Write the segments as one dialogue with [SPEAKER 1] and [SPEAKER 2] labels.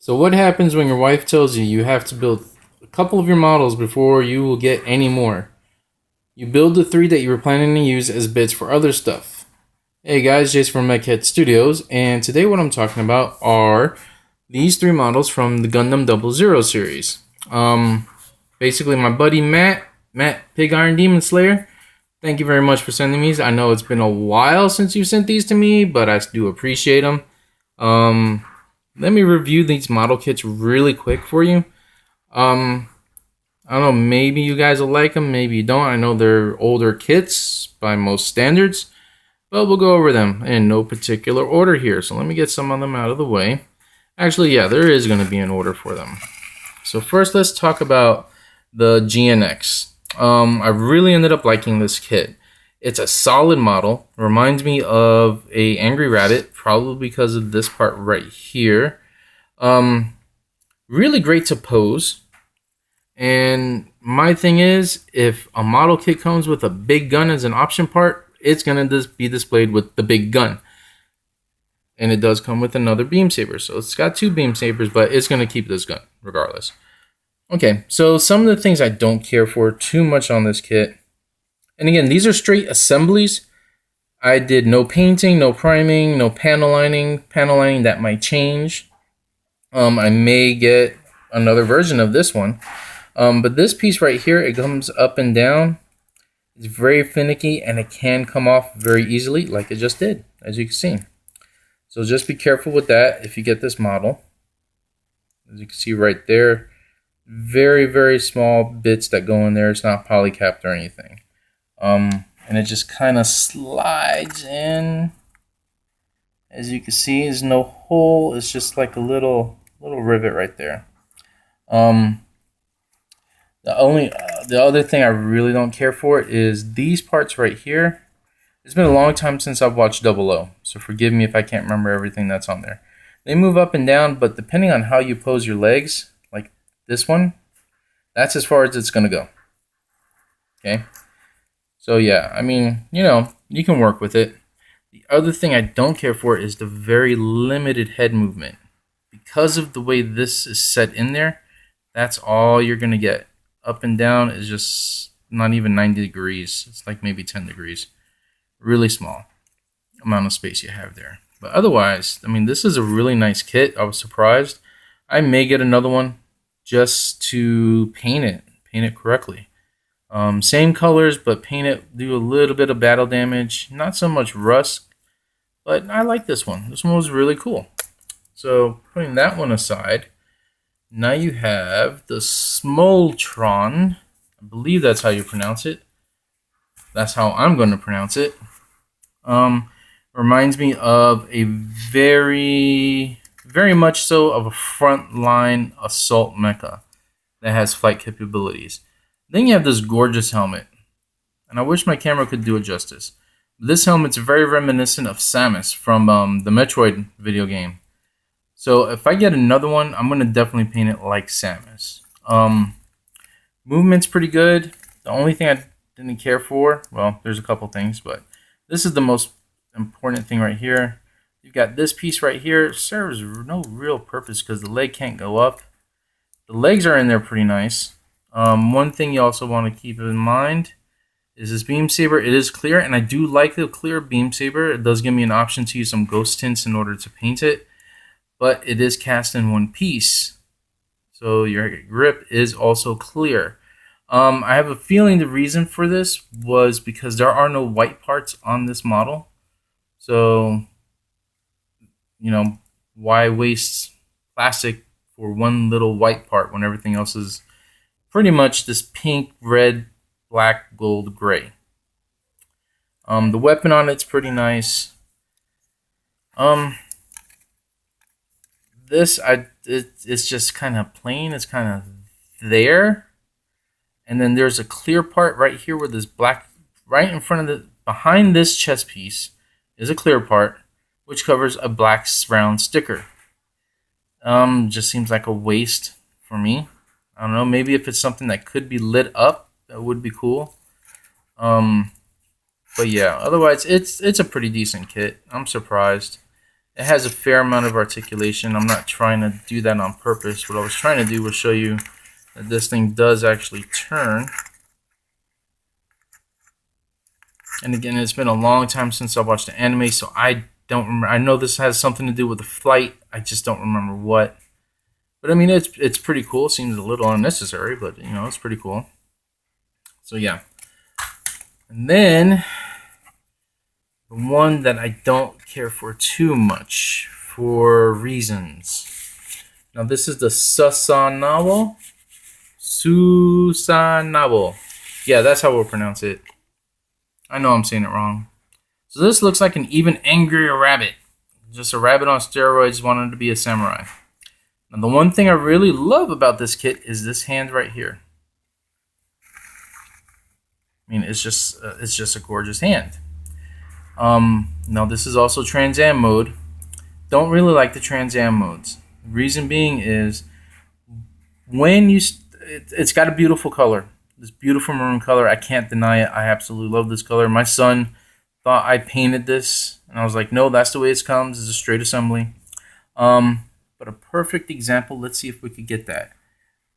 [SPEAKER 1] So what happens when your wife tells you you have to build a couple of your models before you will get any more? You build the three that you were planning to use as bits for other stuff. Hey guys, Jason from Mecha Studios, and today what I'm talking about are these three models from the Gundam 00 series. Basically my buddy Matt Pig Iron Demon Slayer, thank you very much for sending these. I know it's been a while since you sent these to me, but I do appreciate them. Let me review these model kits really quick for you. I don't know, maybe you guys will like them, maybe you don't. I know they're older kits by most standards, but we'll go over them in no particular order here. So let me get some of them out of the way. Actually, yeah, there is going to be an order for them. So first, let's talk about the GNX. I really ended up liking this kit. It's a solid model. Reminds me of a Angry Rabbit, probably because of this part right here. Really great to pose. And my thing is, if a model kit comes with a big gun as an option part, it's going to be displayed with the big gun. And it does come with another beam saber. So it's got two beam sabers, but it's going to keep this gun regardless. Okay, so some of the things I don't care for too much on this kit. And again, these are straight assemblies. I did no painting, no priming, no panel lining. Panel lining, that might change. I may get another version of this one. But this piece right here, it comes up and down. It's very finicky, and it can come off very easily, like it just did, as you can see. So just be careful with that if you get this model. As you can see right there, very, very small bits that go in there. It's not polycapped or anything. And it just kind of slides in. As you can see, there's no hole. It's just like a little rivet right there. The other thing I really don't care for is these parts right here. It's been a long time since I've watched 00, so forgive me if I can't remember everything that's on there. They move up and down, but depending on how you pose your legs, like this one, that's as far as it's going to go. Okay? So yeah, I mean, you know, you can work with it. The other thing I don't care for is the very limited head movement. Because of the way this is set in there, that's all you're going to get. Up and down is just not even 90 degrees. It's like maybe 10 degrees. Really small amount of space you have there. But otherwise, I mean, this is a really nice kit. I was surprised. I may get another one just to paint it correctly. Same colors, but paint it, do a little bit of battle damage. Not so much rust, but I like this one. This one was really cool. So putting that one aside, now you have the Smoltron. I believe that's how you pronounce it. That's how I'm going to pronounce it. Reminds me of a very much so of a frontline assault mecha that has flight capabilities. Then you have this gorgeous helmet, and I wish my camera could do it justice. This helmet's very reminiscent of Samus from the Metroid video game. So if I get another one, I'm going to definitely paint it like Samus. Movement's pretty good. The only thing I didn't care for, well, there's a couple things, but this is the most important thing right here. You've got this piece right here. It serves no real purpose because the leg can't go up. The legs are in there pretty nice. One thing you also want to keep in mind is this beam saber. It is clear, and I do like the clear beam saber. It does give me an option to use some ghost tints in order to paint it, but it is cast in one piece, so your grip is also clear. I have a feeling the reason for this was because there are no white parts on this model. So, you know, why waste plastic for one little white part when everything else is pretty much this pink, red, black, gold, gray. The weapon on it's pretty nice. It's just kind of plain. It's kind of there. And then there's a clear part right here where this black, right in front of behind this chest piece is a clear part, which covers a black round sticker. Just seems like a waste for me. I don't know, maybe if it's something that could be lit up, that would be cool. But yeah, otherwise it's a pretty decent kit. I'm surprised. It has a fair amount of articulation. I'm not trying to do that on purpose. What I was trying to do was show you that this thing does actually turn. And again, it's been a long time since I watched the anime, so I don't remember. I know this has something to do with the flight. I just don't remember what. But I mean, it's pretty cool. Seems a little unnecessary, but you know, it's pretty cool. So yeah. And then the one that I don't care for too much for reasons. Now this is the Susanoo. Susanoo. Yeah, that's how we'll pronounce it. I know I'm saying it wrong. So this looks like an even angrier rabbit. Just a rabbit on steroids wanting to be a samurai. Now the one thing I really love about this kit is this hand right here. I mean, it's just a gorgeous hand. Now this is also Trans Am mode. Don't really like the Trans Am modes. The reason being is when it's got a beautiful color. This beautiful maroon color. I can't deny it. I absolutely love this color. My son thought I painted this, and I was like, no, that's the way it comes. It's a straight assembly. But a perfect example. Let's see if we could get that.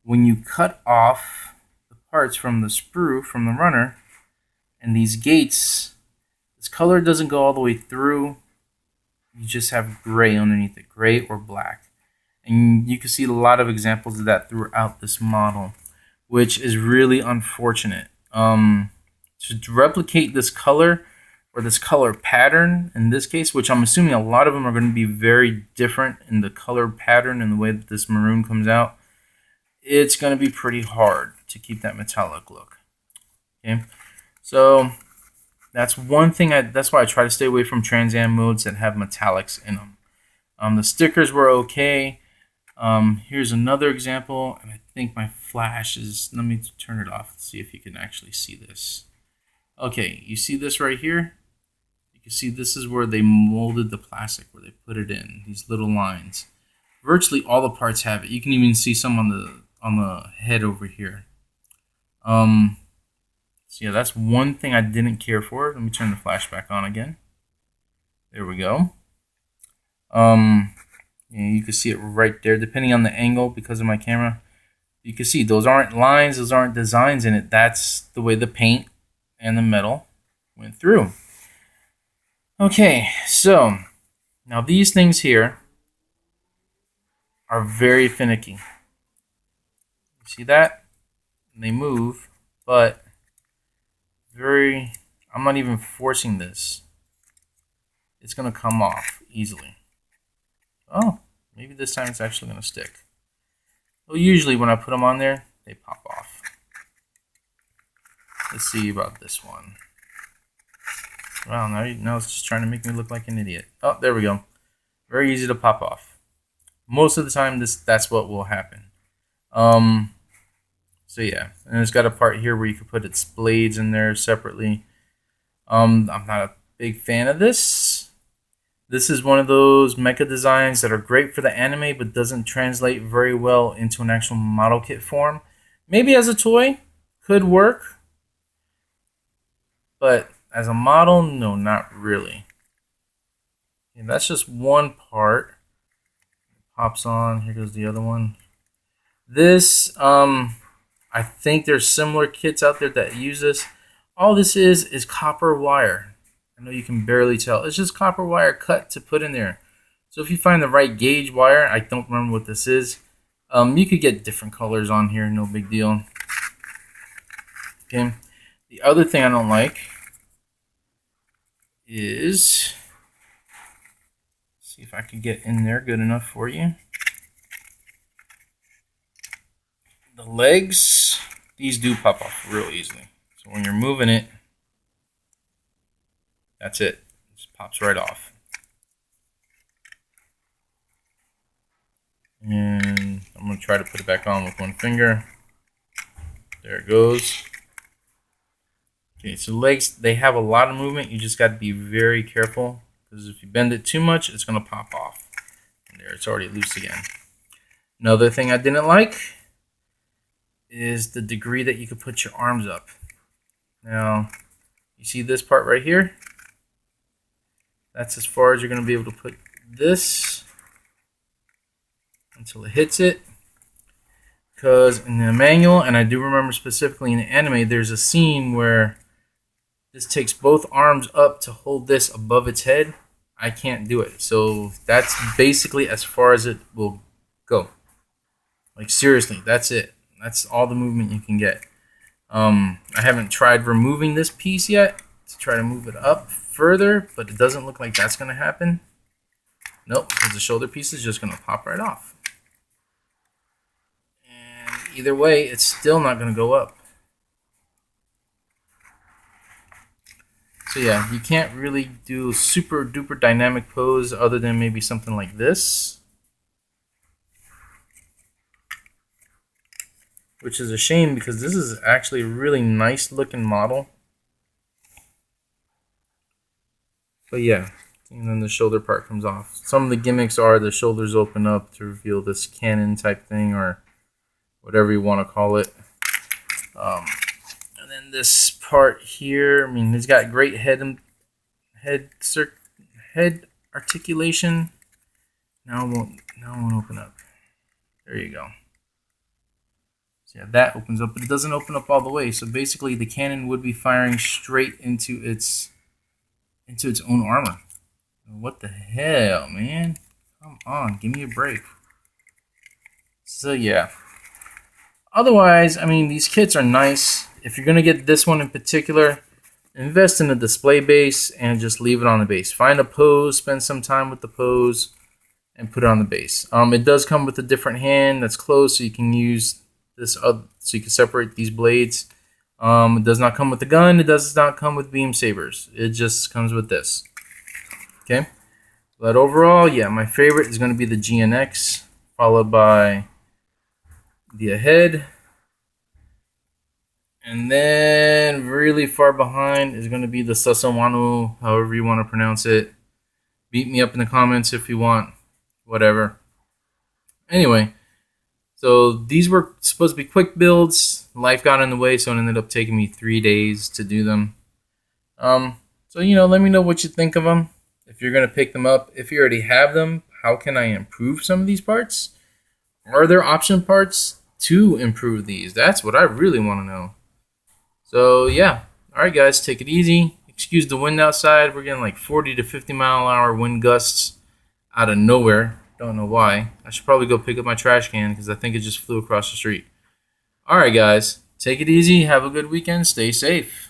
[SPEAKER 1] When you cut off the parts from the sprue from the runner, and these gates, this color doesn't go all the way through. You just have gray underneath it, gray or black. And you can see a lot of examples of that throughout this model, which is really unfortunate. To replicate this color or this color pattern in this case, which I'm assuming a lot of them are going to be very different in the color pattern and the way that this maroon comes out, it's going to be pretty hard to keep that metallic look. Okay, so that's one thing. That's why I try to stay away from Trans Am modes that have metallics in them. The stickers were okay. Here's another example, and I think my flash is, let me turn it off and see if you can actually see this. Okay, you see this right here? You can see this is where they molded the plastic, where they put it in, these little lines. Virtually all the parts have it. You can even see some on the head over here. So yeah, that's one thing I didn't care for. Let me turn the flash back on again. There we go. You can see it right there, depending on the angle because of my camera. You can see those aren't lines, those aren't designs in it. That's the way the paint and the metal went through. Okay, so now these things here are very finicky. You see that? They move, but I'm not even forcing this. It's going to come off easily. Oh, maybe this time it's actually going to stick. Well, usually when I put them on there, they pop off. Let's see about this one. Wow, now it's just trying to make me look like an idiot. Oh, there we go. Very easy to pop off. Most of the time, that's what will happen. So yeah, and it's got a part here where you can put its blades in there separately. I'm not a big fan of this. This is one of those mecha designs that are great for the anime, but doesn't translate very well into an actual model kit form. Maybe as a toy, could work. But as a model, no, not really. And that's just one part. Pops on. Here goes the other one. This, I think there's similar kits out there that use this. All this is copper wire. I know you can barely tell. It's just copper wire cut to put in there. So if you find the right gauge wire, I don't remember what this is. You could get different colors on here, no big deal. Okay. The other thing I don't like is, see if I can get in there good enough for you. The legs, these do pop off real easily. So when you're moving it, that's it. It just pops right off. And I'm going to try to put it back on with one finger. There it goes. Okay, so legs, they have a lot of movement. You just got to be very careful, because if you bend it too much, it's going to pop off. And there, it's already loose again. Another thing I didn't like is the degree that you could put your arms up. Now, you see this part right here? That's as far as you're going to be able to put this until it hits it. Because in the manual, and I do remember specifically in the anime, there's a scene where this takes both arms up to hold this above its head. I can't do it. So that's basically as far as it will go. Like seriously, that's it. That's all the movement you can get. I haven't tried removing this piece yet to try to move it up further, but it doesn't look like that's going to happen. Nope, because the shoulder piece is just going to pop right off. Either way, it's still not going to go up. So yeah, you can't really do a super duper dynamic pose other than maybe something like this. Which is a shame because this is actually a really nice looking model. But yeah, and then the shoulder part comes off. Some of the gimmicks are the shoulders open up to reveal this cannon type thing or whatever you want to call it. And then this part here, I mean, it's got great head articulation. Now it won't open up. There you go. So yeah, that opens up, but it doesn't open up all the way. So basically, the cannon would be firing straight into its own armor. What the hell, man? Come on, give me a break. So yeah. Otherwise, I mean, these kits are nice. If you're going to get this one in particular, invest in a display base and just leave it on the base. Find a pose, spend some time with the pose, and put it on the base. It does come with a different hand that's closed, so you can use this, so you can separate these blades. It does not come with the gun. It does not come with beam sabers. It just comes with this. Okay? But overall, yeah, my favorite is going to be the GNX, followed by the Ahead, and then really far behind is going to be the Sasawano, however you want to pronounce it. Beat me up in the comments if you want, whatever. Anyway, so these were supposed to be quick builds. Life got in the way, so it ended up taking me 3 days to do them. So, let me know what you think of them. If you're going to pick them up, if you already have them, how can I improve some of these parts? Are there option parts to improve these? That's what I really want to know. So yeah, alright guys, take it easy. Excuse the wind outside. We're getting like 40 to 50 mile an hour wind gusts out of nowhere. Don't know why. I should probably go pick up my trash can because I think it just flew across the street. Alright guys, take it easy. Have a good weekend. Stay safe.